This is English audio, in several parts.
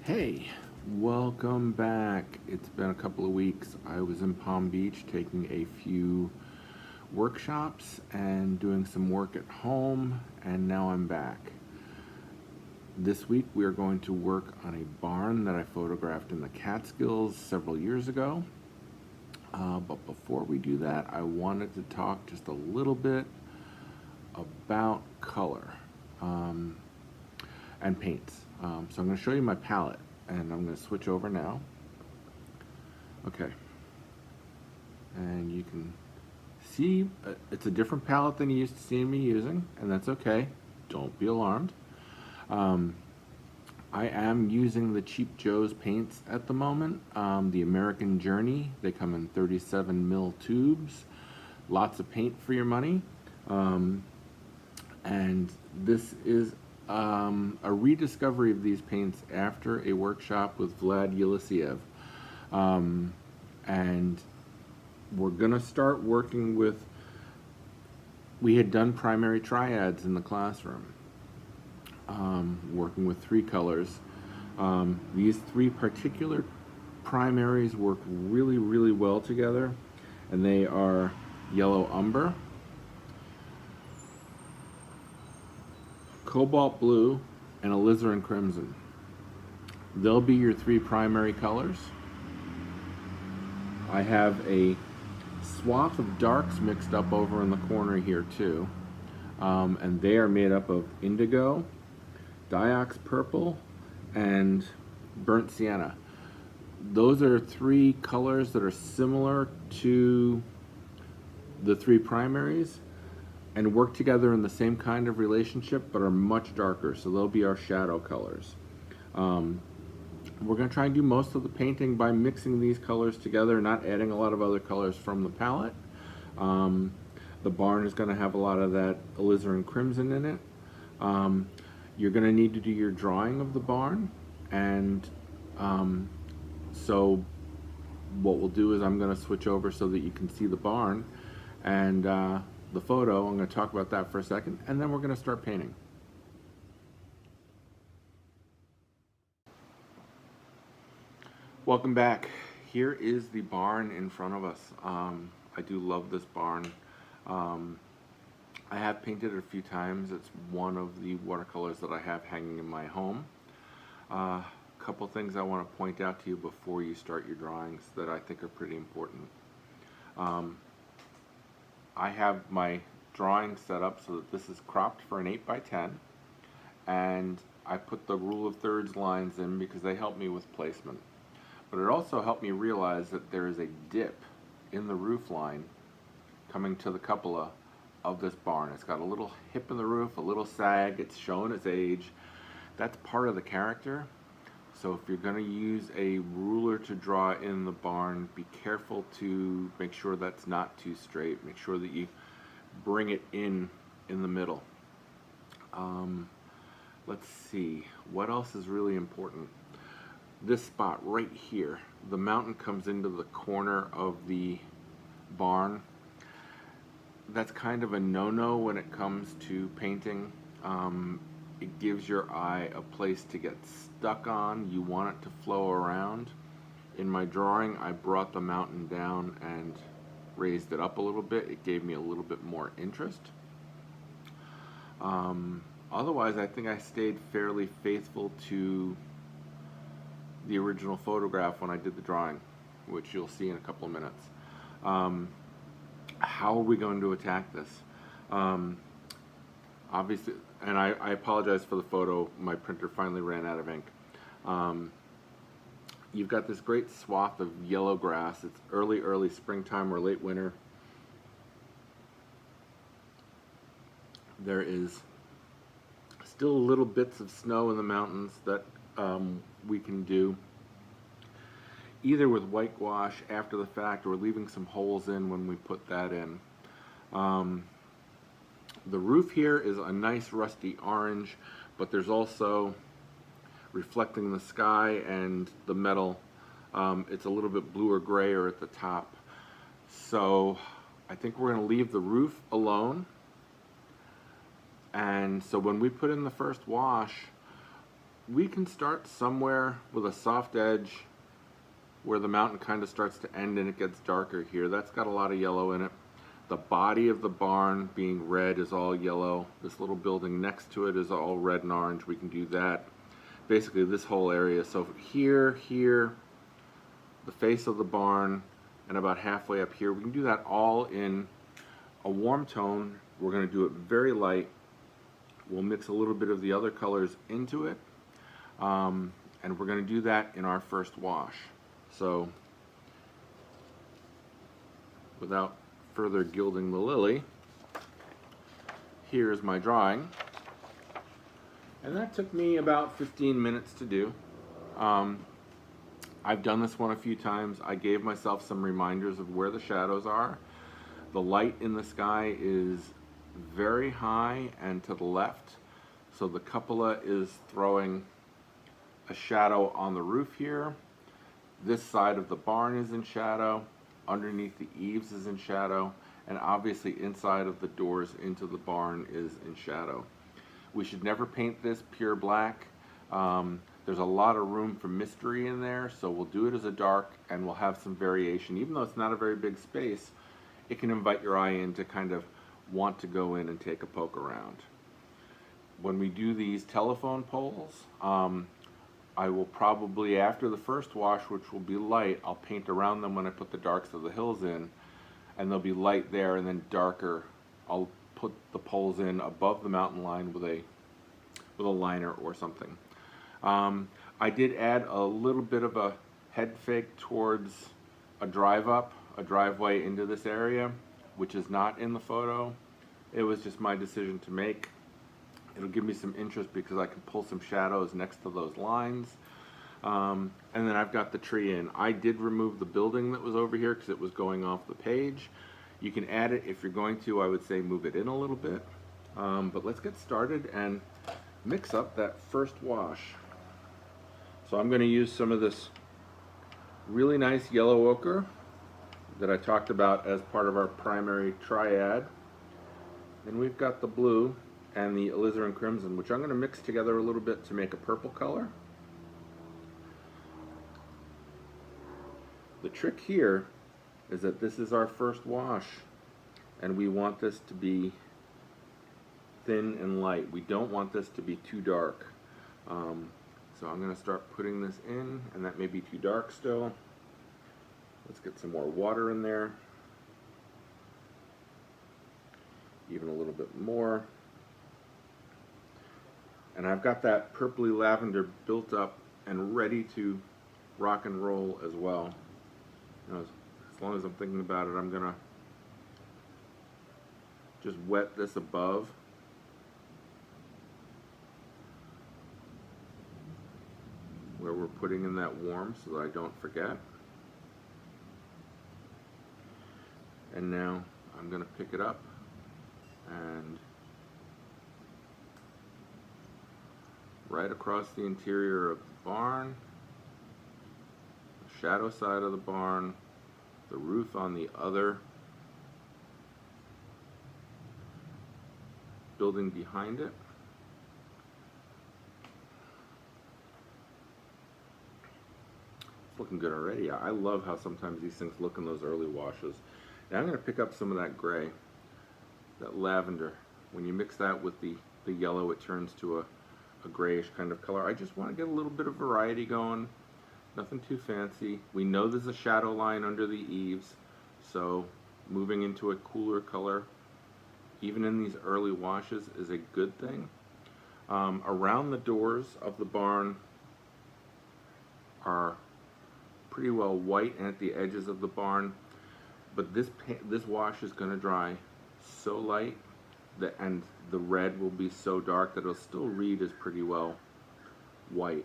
Hey, welcome back. It's been a couple of weeks. I was in Palm Beach taking a few workshops and doing some work at home, and now I'm back. This week we are going to work on a barn that I photographed in the Catskills several years ago. But before we do that, I wanted to talk just a little bit about color and paints. So I'm going to show you my palette, and I'm going to switch over now. Okay, and you can see it's a different palette than you used to see me using, and that's okay. Don't be alarmed. I am using the Cheap Joe's paints at the moment. The American Journey. They come in 37 mil tubes. Lots of paint for your money. And this is a rediscovery of these paints after a workshop with Vlad Yelisiev. And we're gonna start working with, we had done primary triads in the classroom, working with three colors. These three particular primaries work really, really well together, and they are yellow umber, cobalt blue, and alizarin crimson. They'll be your three primary colors. I have a swath of darks mixed up over in the corner here too, and they are made up of indigo, diox purple, and burnt sienna. Those are three colors that are similar to the three primaries and work together in the same kind of relationship, but are much darker, so they'll be our shadow colors. We're going to try and do most of the painting by mixing these colors together, not adding a lot of other colors from the palette. The barn is going to have a lot of that alizarin crimson in it. You're going to need to do your drawing of the barn, and so what we'll do is I'm going to switch over so that you can see the barn and the photo. I'm going to talk about that for a second, and then we're going to start painting. Welcome back. Here is the barn in front of us. I do love this barn. I have painted it a few times. It's one of the watercolors that I have hanging in my home. A couple things I want to point out to you before you start your drawings that I think are pretty important. I have my drawing set up so that this is cropped for an 8x10, and I put the rule of thirds lines in because they help me with placement. But it also helped me realize that there is a dip in the roof line coming to the cupola of this barn. It's got a little hip in the roof, a little sag, it's showing its age. That's part of the character. So if you're going to use a ruler to draw in the barn, be careful to make sure that's not too straight. Make sure that you bring it in the middle. Let's see, what else is really important? This spot right here, the mountain comes into the corner of the barn. That's kind of a no-no when it comes to painting. It gives your eye a place to get stuck on. You want it to flow around. In my drawing, I brought the mountain down and raised it up a little bit. It gave me a little bit more interest. Otherwise, I think I stayed fairly faithful to the original photograph when I did the drawing, which you'll see in a couple of minutes. How are we going to attack this? Obviously, and I apologize for the photo, my printer finally ran out of ink. You've got this great swath of yellow grass. It's early springtime or late winter. There is still little bits of snow in the mountains that we can do either with whitewash after the fact or leaving some holes in when we put that in. The roof here is a nice rusty orange, but there's also reflecting the sky and the metal. It's a little bit bluer grayer at the top. So I think we're going to leave the roof alone. And so when we put in the first wash, we can start somewhere with a soft edge where the mountain kind of starts to end and it gets darker here. That's got a lot of yellow in it. The body of the barn being red is all yellow. This little building next to it is all red and orange. We can do that. Basically this whole area. So here, the face of the barn, and about halfway up here. We can do that all in a warm tone. We're going to do it very light. We'll mix a little bit of the other colors into it. And we're going to do that in our first wash. So without further gilding the lily, here's my drawing. And that took me about 15 minutes to do. I've done this one a few times. I gave myself some reminders of where the shadows are. The light in the sky is very high and to the left. So the cupola is throwing a shadow on the roof here. This side of the barn is in shadow. Underneath the eaves is in shadow. And obviously inside of the doors into the barn is in shadow. We should never paint this pure black. There's a lot of room for mystery in there, so we'll do it as a dark and we'll have some variation. Even though it's not a very big space, it can invite your eye in to kind of want to go in and take a poke around. When we do these telephone poles, I will probably, after the first wash, which will be light, I'll paint around them when I put the darks of the hills in, and they'll be light there, and then darker. I'll put the poles in above the mountain line with a liner or something. I did add a little bit of a head fake towards a driveway into this area, which is not in the photo. It was just my decision to make. It'll give me some interest because I can pull some shadows next to those lines. And then I've got the tree in. I did remove the building that was over here because it was going off the page. You can add it if you're going to. I would say move it in a little bit. But let's get started and mix up that first wash. So I'm going to use some of this really nice yellow ochre that I talked about as part of our primary triad. Then we've got the blue and the alizarin crimson, which I'm going to mix together a little bit to make a purple color. The trick here is that this is our first wash and we want this to be thin and light. We don't want this to be too dark. So I'm going to start putting this in, and that may be too dark still. Let's get some more water in there. Even a little bit more. And I've got that purpley lavender built up and ready to rock and roll as well. You know, as long as I'm thinking about it, I'm going to just wet this above. Where we're putting in that warm so that I don't forget. And now I'm going to pick it up and right across the interior of the barn, the shadow side of the barn, the roof on the other building behind it. Looking good already. I love how sometimes these things look in those early washes. Now I'm going to pick up some of that gray, that lavender. When you mix that with the yellow, it turns to a grayish kind of color. I just want to get a little bit of variety going. Nothing too fancy. We know there's a shadow line under the eaves, so moving into a cooler color, even in these early washes, is a good thing. Around the doors of the barn are pretty well white, and at the edges of the barn, but this wash is going to dry so light that, and the red will be so dark that it'll still read as pretty well white.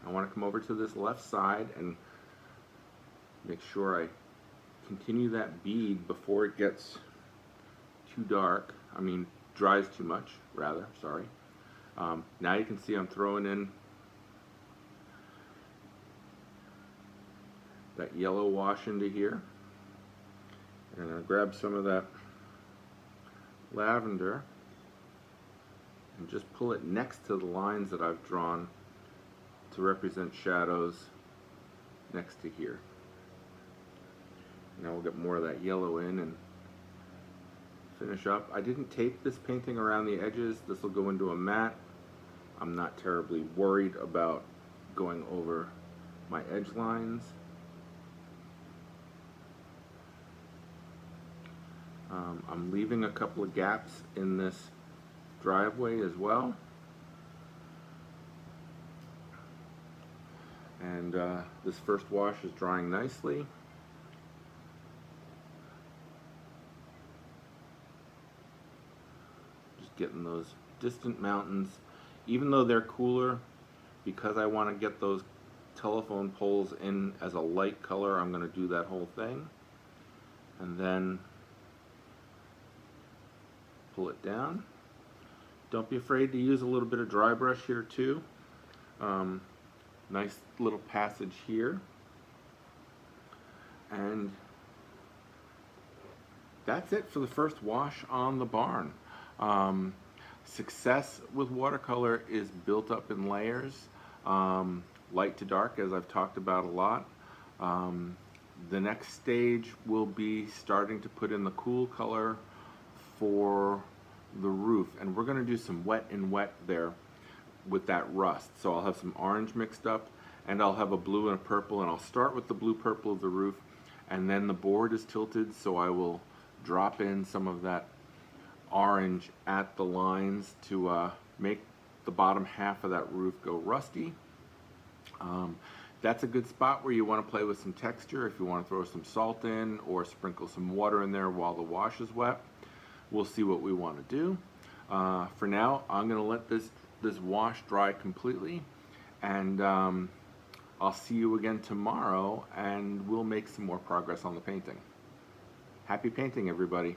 I want to come over to this left side and make sure I continue that bead before it gets too dark. I mean, dries too much, rather, sorry. Now you can see I'm throwing in that yellow wash into here, and I'll grab some of that lavender and just pull it next to the lines that I've drawn to represent shadows next to here. Now we'll get more of that yellow in and finish up. I didn't tape this painting around the edges. This will go into a matte. I'm not terribly worried about going over my edge lines. I'm leaving a couple of gaps in this driveway as well. And this first wash is drying nicely. Just getting those distant mountains, even though they're cooler, because I want to get those telephone poles in as a light color, I'm going to do that whole thing. And then pull it down. Don't be afraid to use a little bit of dry brush here too. Nice little passage here. And that's it for the first wash on the barn. Success with watercolor is built up in layers, light to dark, as I've talked about a lot. The next stage will be starting to put in the cool color for the roof, and we're going to do some wet and wet there with that rust. So I'll have some orange mixed up, and I'll have a blue and a purple, and I'll start with the blue purple of the roof, and then the board is tilted, so I will drop in some of that orange at the lines to make the bottom half of that roof go rusty. That's a good spot where you want to play with some texture if you want to throw some salt in or sprinkle some water in there while the wash is wet. We'll see what we want to do. For now, I'm going to let this wash dry completely, and I'll see you again tomorrow, and we'll make some more progress on the painting. Happy painting, everybody.